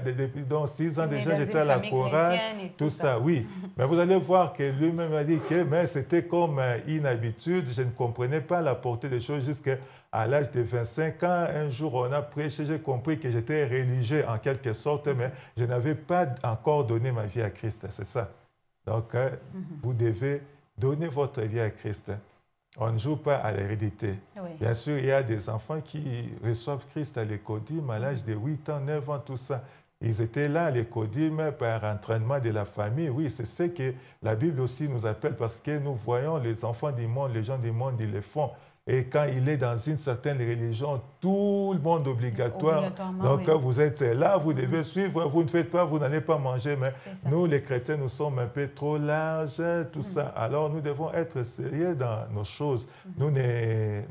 depuis 6 ans déjà, j'étais à la chorale, tout ça, oui. Mais vous allez voir que lui-même a dit que c'était comme une habitude, je ne comprenais pas la portée des choses jusqu'à l'âge de 25 ans. Un jour, on a prêché, j'ai compris que j'étais religieux en quelque sorte, mais je n'avais pas encore donné ma vie à Christ, c'est ça. Donc, vous devez donner votre vie à Christ. On ne joue pas à l'hérédité. Oui. Bien sûr, il y a des enfants qui reçoivent Christ à l'écodim à l'âge de 8 ans, 9 ans, tout ça. Ils étaient là à l'écodim par entraînement de la famille. Oui, c'est ce que la Bible aussi nous appelle parce que nous voyons les enfants du monde, les gens du monde, ils le font. Et quand il est dans une certaine religion, tout le monde obligatoire. Donc, oui. Vous êtes là, vous devez suivre, vous ne faites pas, vous n'allez pas manger. Mais nous, les chrétiens, nous sommes un peu trop larges, tout ça. Alors, nous devons être sérieux dans nos choses. Nous ne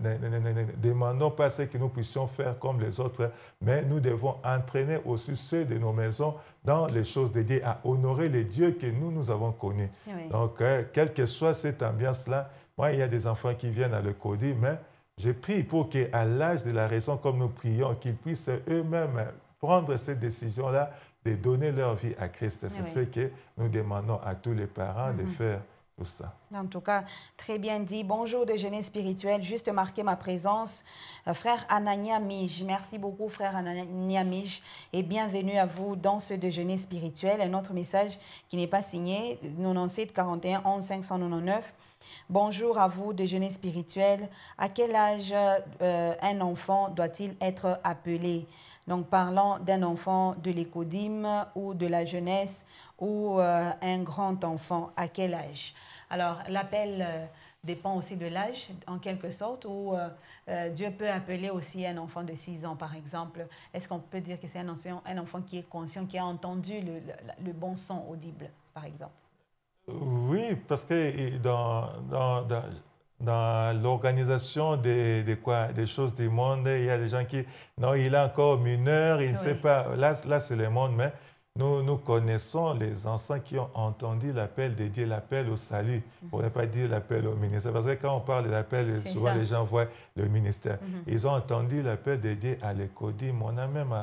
demandons pas ce que nous puissions faire comme les autres, mais nous devons entraîner aussi ceux de nos maisons dans les choses de Dieu, à honorer les dieux que nous avons connus. Oui. Donc, quelle que soit cette ambiance-là, moi, il y a des enfants qui viennent à l'écodim, mais je prie pour qu'à l'âge de la raison, comme nous prions, qu'ils puissent eux-mêmes prendre cette décision-là de donner leur vie à Christ. C'est ce que nous demandons à tous les parents de faire tout ça. En tout cas, très bien dit. Bonjour déjeuner spirituel, juste marquer ma présence. Frère Anania Mij, merci beaucoup frère Anania Mij et bienvenue à vous dans ce déjeuner spirituel. Un autre message qui n'est pas signé, 97 41 11 599. Bonjour à vous, déjeuner spirituel. À quel âge un enfant doit-il être appelé? Donc, parlant d'un enfant de l'écodim ou de la jeunesse ou un grand enfant, à quel âge? Alors, l'appel dépend aussi de l'âge, en quelque sorte, ou Dieu peut appeler aussi un enfant de 6 ans, par exemple. Est-ce qu'on peut dire que c'est un enfant qui est conscient, qui a entendu le bon son audible, par exemple? Oui, parce que dans l'organisation des choses du monde, il y a des gens qui... Non, il est encore mineur, il ne sait pas... Là c'est le monde, mais nous connaissons les enfants qui ont entendu l'appel de Dieu, l'appel au salut, pour ne pas dire l'appel au ministère. Parce que quand on parle de l'appel, souvent les gens voient le ministère. Ils ont entendu l'appel de Dieu à l'écodim. On a même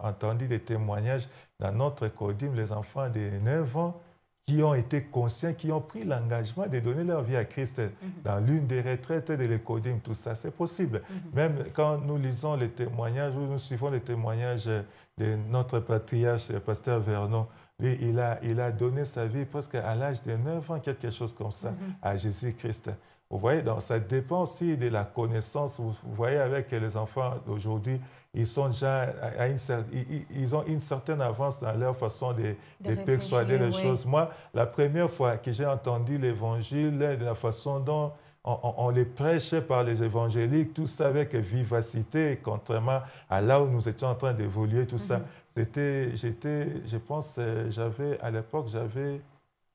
entendu des témoignages dans notre écodim, les enfants de 9 ans, qui ont été conscients, qui ont pris l'engagement de donner leur vie à Christ dans l'une des retraites de l'écodim, tout ça, c'est possible. Même quand nous lisons les témoignages, ou nous suivons les témoignages de notre patriarche, le pasteur Vernon, lui, il a donné sa vie presque à l'âge de 9 ans, quelque chose comme ça, à Jésus-Christ. Vous voyez, donc ça dépend aussi de la connaissance. Vous voyez, avec les enfants d'aujourd'hui, ils sont déjà ils ont une certaine avance dans leur façon de persuader les choses. Moi, la première fois que j'ai entendu l'évangile, de la façon dont on les prêchait par les évangéliques, tout ça avec vivacité, contrairement à là où nous étions en train d'évoluer, tout ça. Je pense, à l'époque, j'avais,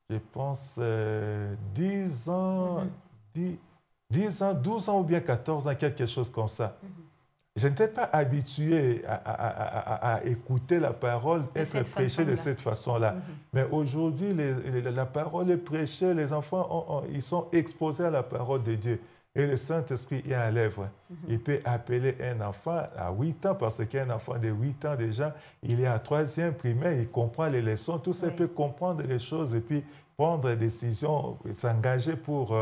je pense, 10 ans, 10 ans, 12 ans ou bien 14 ans, quelque chose comme ça. Je n'étais pas habitué à écouter la parole être prêchée de cette façon-là. Mais aujourd'hui, la parole est prêchée, les enfants, ils sont exposés à la parole de Dieu. Et le Saint-Esprit est à l'œuvre. Il peut appeler un enfant à 8 ans, parce qu'un enfant de 8 ans déjà, il est en 3e primaire, il comprend les leçons, tout ça, il peut comprendre les choses et puis prendre des décisions, s'engager pour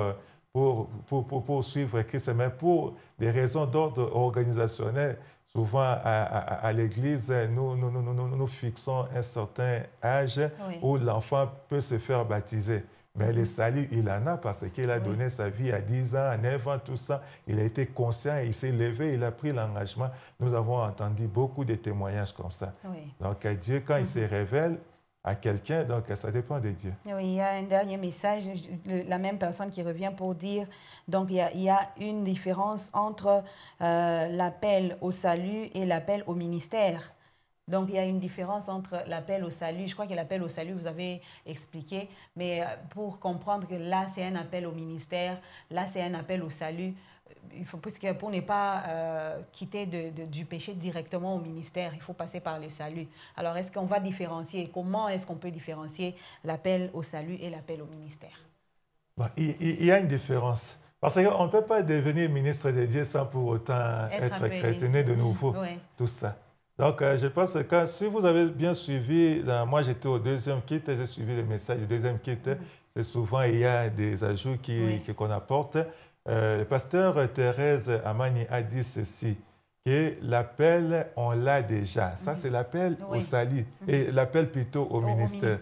suivre Christ, mais pour des raisons d'ordre organisationnel. Souvent, à l'Église, nous fixons un certain âge où l'enfant peut se faire baptiser. Mais le salut, il en a parce qu'il a donné sa vie à 10 ans, à 9 ans, tout ça. Il a été conscient, il s'est levé, il a pris l'engagement. Nous avons entendu beaucoup de témoignages comme ça. Donc, Dieu, quand il se révèle à quelqu'un, donc ça dépend de Dieu. Oui, il y a un dernier message, la même personne qui revient pour dire, donc il y a une différence entre l'appel au salut et l'appel au ministère. Donc, il y a une différence entre l'appel au salut. Je crois que l'appel au salut, vous avez expliqué, mais pour comprendre que là, c'est un appel au ministère, là, c'est un appel au salut, il faut, pour ne pas quitter du péché directement au ministère, il faut passer par le salut. Alors, est-ce qu'on va différencier? Comment est-ce qu'on peut différencier l'appel au salut et l'appel au ministère? Bon, il y a une différence. Parce qu'on ne peut pas devenir ministre de Dieu sans pour autant être chrétien de nouveau, tout ça. Donc, je pense que si vous avez bien suivi, moi j'étais au 2e kit, j'ai suivi le message du 2e kit, c'est souvent il y a des ajouts qu'on apporte. Le pasteur Thérèse Amani a dit ceci, que l'appel, on l'a déjà. Ça, c'est l'appel au salut, et l'appel plutôt au ministère.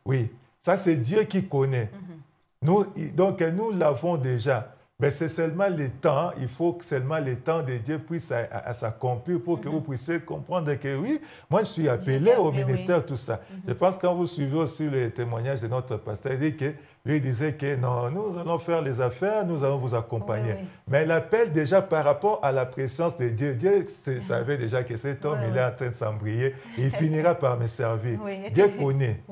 Oui, ça c'est Dieu qui connaît. Donc, nous l'avons déjà. Mais c'est seulement le temps, il faut que seulement le temps de Dieu puisse s'accomplir pour que vous puissiez comprendre que oui, moi je suis appelé au ministère, tout ça. Je pense que quand vous suivez aussi les témoignages de notre pasteur, il disait que non, nous allons faire les affaires, nous allons vous accompagner. Mais l'appel déjà par rapport à la présence de Dieu, Dieu savait déjà que cet homme, il est en train de s'embrayer, il finira par me servir. Dieu connaît.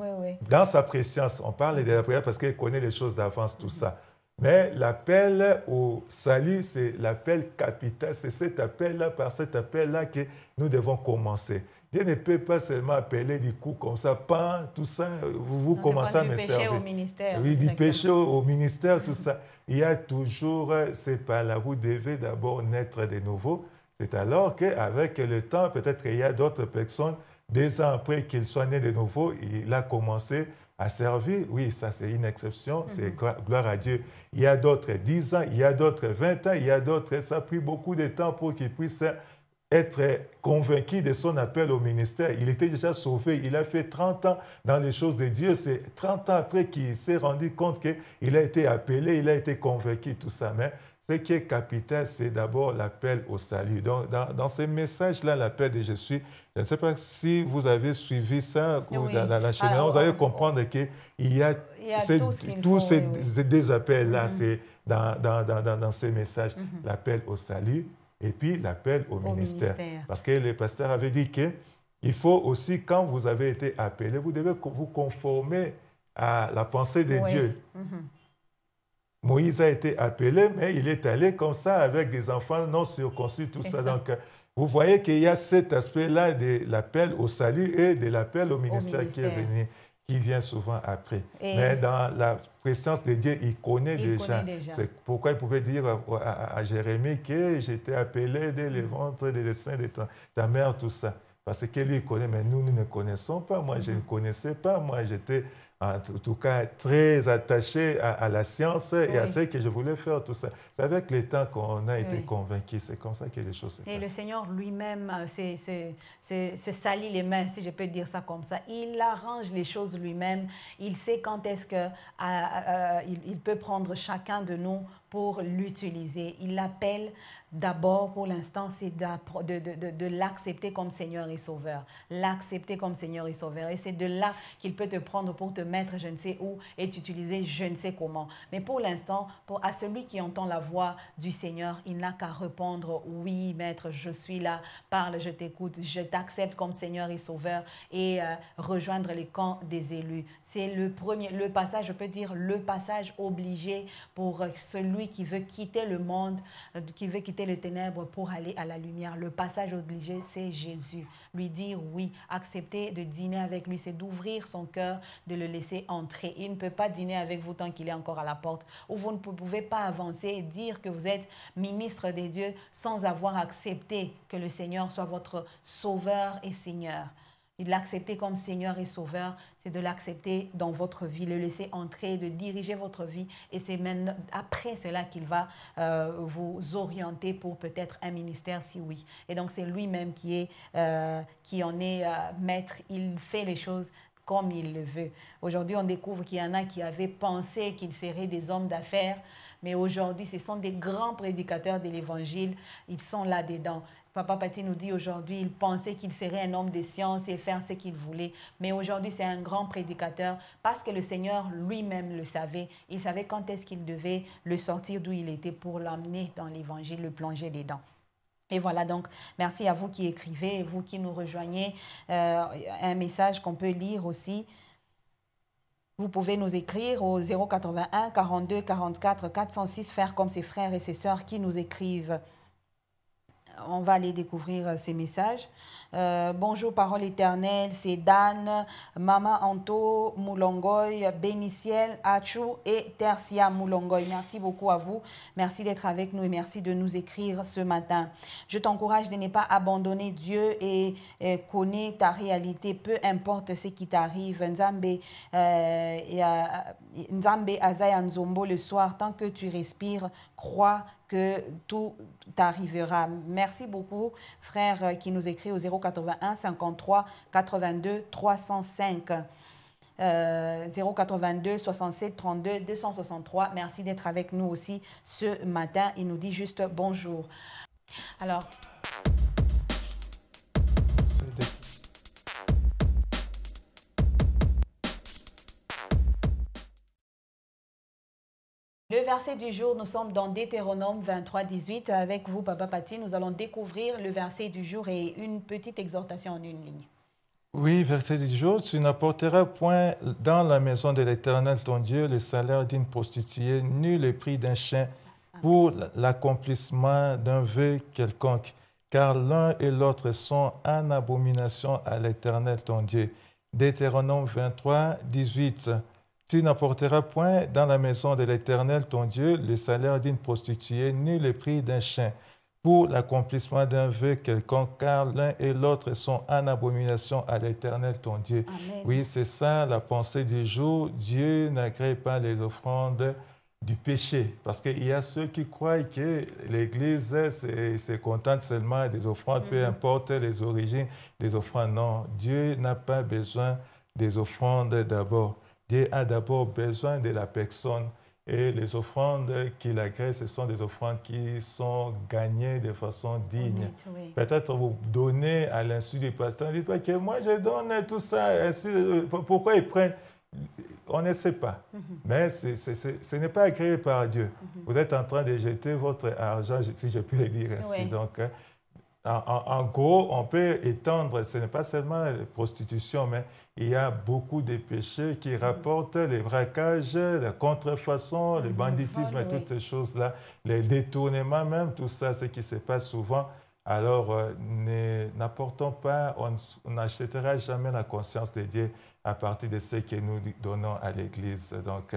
Dans sa présence, on parle de la prière parce qu'il connaît les choses d'avance, tout ça. Mais l'appel au salut, c'est l'appel capital. C'est cet appel-là, par cet appel-là que nous devons commencer. Dieu ne peut pas seulement appeler du coup comme ça, pas tout ça, vous commencez à me servir. Du péché au ministère. Oui, du péché au ministère, tout ça. Il y a toujours, c'est par là, vous devez d'abord naître de nouveau. C'est alors qu'avec le temps, peut-être qu'il y a d'autres personnes, 2 ans après qu'il soit né de nouveau, il a commencé à servir. Oui, ça c'est une exception, c'est gloire à Dieu. Il y a d'autres 10 ans, il y a d'autres 20 ans, il y a d'autres, ça a pris beaucoup de temps pour qu'ils puissent être convaincus de son appel au ministère. Il était déjà sauvé, il a fait 30 ans dans les choses de Dieu. C'est 30 ans après qu'il s'est rendu compte qu'il a été appelé, il a été convaincu, tout ça. Mais ce qui est capital, c'est d'abord l'appel au salut. Donc, dans ce message-là, l'appel de Jésus, je ne sais pas si vous avez suivi ça dans la chaîne, vous allez comprendre qu'il y a tous ces appels-là, c'est dans ces messages, l'appel au salut et puis l'appel au ministère. Parce que le pasteur avait dit qu'il faut aussi, quand vous avez été appelé, vous devez vous conformer à la pensée de Dieu. Moïse a été appelé, mais il est allé comme ça avec des enfants non circoncis, tout ça. Donc, vous voyez qu'il y a cet aspect-là de l'appel au salut et de l'appel au ministère qui vient souvent après. Mais dans la présence de Dieu, il connaît déjà. C'est pourquoi il pouvait dire à Jérémie que j'étais appelé dès le ventre des seins de ta mère, tout ça. Parce que lui, il connaît, mais nous ne connaissons pas. Moi, je ne connaissais pas. Moi, j'étais en tout cas très attaché à la science et à ce que je voulais faire, tout ça. C'est avec le temps qu'on a été convaincus. C'est comme ça que les choses se passent. Et le Seigneur lui-même se salit les mains, si je peux dire ça comme ça. Il arrange les choses lui-même. Il sait quand est-ce qu'il peut prendre chacun de nous pour l'utiliser. Il l'appelle d'abord, pour l'instant, c'est de l'accepter comme Seigneur et Sauveur. L'accepter comme Seigneur et Sauveur. Et c'est de là qu'il peut te prendre pour te mettre je ne sais où et t'utiliser je ne sais comment. Mais pour l'instant, à celui qui entend la voix du Seigneur, il n'a qu'à répondre oui, Maître, je suis là, parle, je t'écoute, je t'accepte comme Seigneur et Sauveur et rejoindre les camps des élus. C'est le passage, je peux dire, le passage obligé pour celui qui veut quitter le monde, qui veut quitter les ténèbres pour aller à la lumière. Le passage obligé, c'est Jésus. Lui dire oui, accepter de dîner avec lui, c'est d'ouvrir son cœur, de le laisser entrer. Il ne peut pas dîner avec vous tant qu'il est encore à la porte, ou vous ne pouvez pas avancer et dire que vous êtes ministre des dieux sans avoir accepté que le Seigneur soit votre sauveur et Seigneur. Et de l'accepter comme Seigneur et Sauveur, c'est de l'accepter dans votre vie, le laisser entrer, de diriger votre vie. Et c'est maintenant, après cela qu'il va vous orienter pour peut-être un ministère, si oui. Et donc, c'est lui-même qui en est maître. Il fait les choses comme il le veut. Aujourd'hui, on découvre qu'il y en a qui avaient pensé qu'ils seraient des hommes d'affaires, mais aujourd'hui, ce sont des grands prédicateurs de l'Évangile. Ils sont là-dedans. Papa Paty nous dit aujourd'hui, il pensait qu'il serait un homme de science et faire ce qu'il voulait. Mais aujourd'hui, c'est un grand prédicateur parce que le Seigneur lui-même le savait. Il savait quand est-ce qu'il devait le sortir d'où il était pour l'amener dans l'Évangile, le plonger dedans. Et voilà, donc, merci à vous qui écrivez et vous qui nous rejoignez. Un message qu'on peut lire aussi. Vous pouvez nous écrire au 081 42 44 406, faire comme ses frères et ses sœurs qui nous écrivent. On va aller découvrir ces messages. Bonjour, parole éternelle, c'est Dan, Mama Anto Moulongoy, Béniciel, Achou et Tercia Moulongoy. Merci beaucoup à vous. Merci d'être avec nous et merci de nous écrire ce matin. Je t'encourage de ne pas abandonner Dieu et connais ta réalité, peu importe ce qui t'arrive. Nzambe Azaya Nzombo le soir, tant que tu respires, crois que tout t'arrivera. Merci beaucoup, frère, qui nous écrit au 081 53 82 305. 082 67 32 263. Merci d'être avec nous aussi ce matin. Il nous dit juste bonjour. Alors, le verset du jour, nous sommes dans Deutéronome 23, 18. Avec vous, Papa Paty, nous allons découvrir le verset du jour et une petite exhortation en une ligne. Oui, verset du jour, tu n'apporteras point dans la maison de l'Éternel ton Dieu le salaire d'une prostituée, ni le prix d'un chien pour l'accomplissement d'un vœu quelconque, car l'un et l'autre sont en abomination à l'Éternel ton Dieu. Deutéronome 23, 18. Tu n'apporteras point dans la maison de l'Éternel ton Dieu le salaire d'une prostituée, ni le prix d'un chien, pour l'accomplissement d'un vœu quelconque, car l'un et l'autre sont en abomination à l'Éternel ton Dieu. Amen. Oui, c'est ça la pensée du jour. Dieu n'agrée pas les offrandes du péché, parce qu'il y a ceux qui croient que l'Église se contente seulement des offrandes, peu importe les origines des offrandes. Non, Dieu n'a pas besoin des offrandes d'abord. Dieu a d'abord besoin de la personne et les offrandes qu'il agrée, ce sont des offrandes qui sont gagnées de façon digne. Oui. Peut-être vous donnez à l'insu du pasteur, ne dites pas que moi je donne tout ça, ainsi, pourquoi ils prennent? On ne sait pas, mais ce n'est pas agréé par Dieu. Vous êtes en train de jeter votre argent, si je peux le dire ainsi. Oui. Donc, en gros, on peut étendre, ce n'est pas seulement la prostitution, mais il y a beaucoup de péchés qui rapportent les braquages, la contrefaçon, le banditisme et toutes ces choses-là, les détournements même, tout ça, ce qui se passe souvent. Alors, n'apportons pas, on n'achètera jamais la conscience de Dieu à partir de ce que nous donnons à l'Église. Donc,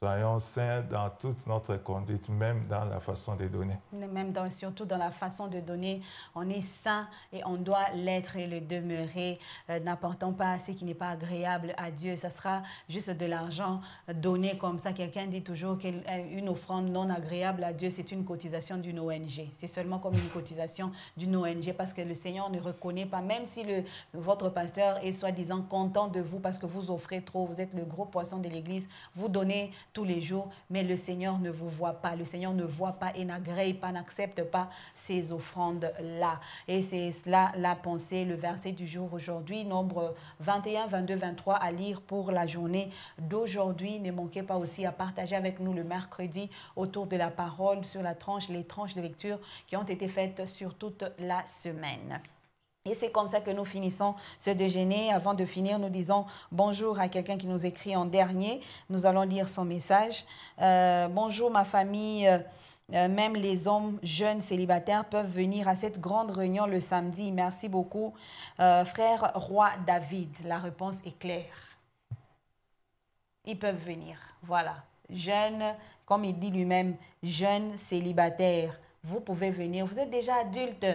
soyons saints dans toute notre conduite, même dans la façon de donner. Même surtout dans la façon de donner, on est saint et on doit l'être et le demeurer. N'apportons pas ce qui n'est pas agréable à Dieu. Ça sera juste de l'argent donné comme ça. Quelqu'un dit toujours qu'une offrande non agréable à Dieu, c'est une cotisation d'une ONG. C'est seulement comme une cotisation d'une ONG parce que le Seigneur ne reconnaît pas, même si votre pasteur est soi-disant content de vous parce que vous offrez trop, vous êtes le gros poisson de l'Église, vous donnez tous les jours, mais le Seigneur ne vous voit pas. Le Seigneur ne voit pas et n'agrée pas, n'accepte pas ces offrandes-là. Et c'est cela la pensée, le verset du jour aujourd'hui, Nombre 21, 22, 23 à lire pour la journée d'aujourd'hui. Ne manquez pas aussi à partager avec nous le mercredi autour de la parole sur les tranches de lecture qui ont été faites sur toute la semaine. Et c'est comme ça que nous finissons ce déjeuner. Avant de finir, nous disons bonjour à quelqu'un qui nous écrit en dernier. Nous allons lire son message. Bonjour ma famille. Même les hommes jeunes célibataires peuvent venir à cette grande réunion le samedi. Merci beaucoup. Frère Roi David, la réponse est claire. Ils peuvent venir. Voilà. Jeunes, comme il dit lui-même, jeunes célibataires. Vous pouvez venir, vous êtes déjà adulte,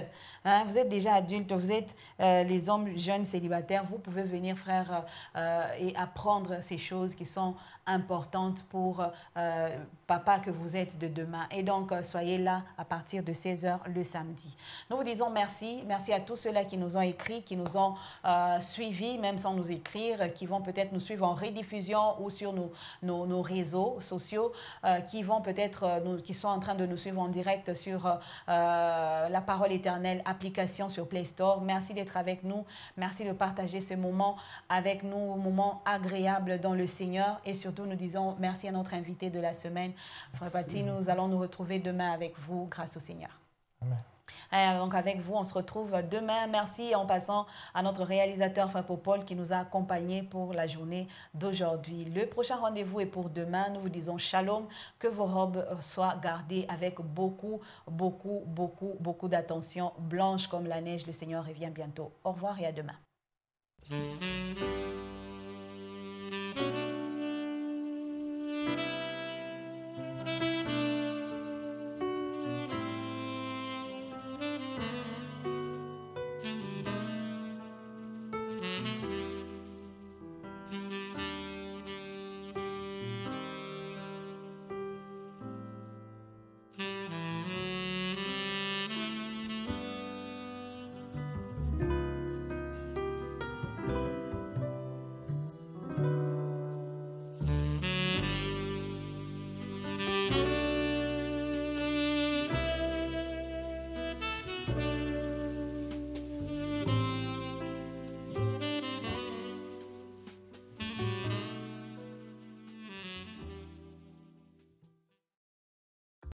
hein? Vous êtes déjà adulte, vous êtes les hommes jeunes célibataires, vous pouvez venir frère et apprendre ces choses qui sont importantes pour papa que vous êtes de demain. Et donc, soyez là à partir de 16 h le samedi. Nous vous disons merci, merci à tous ceux-là qui nous ont écrit, qui nous ont suivis, même sans nous écrire, qui vont peut-être nous suivre en rediffusion ou sur nos réseaux sociaux, qui vont peut-être, qui sont en train de nous suivre en direct sur la parole éternelle, application sur Play Store. Merci d'être avec nous. Merci de partager ce moment avec nous, un moment agréable dans le Seigneur. Et surtout, nous disons merci à notre invité de la semaine. Frère Paty, nous allons nous retrouver demain avec vous grâce au Seigneur. Amen. Donc avec vous, on se retrouve demain. Merci en passant à notre réalisateur Frère Paul qui nous a accompagnés pour la journée d'aujourd'hui. Le prochain rendez-vous est pour demain. Nous vous disons shalom, que vos robes soient gardées avec beaucoup d'attention, blanche comme la neige. Le Seigneur revient bientôt. Au revoir et à demain.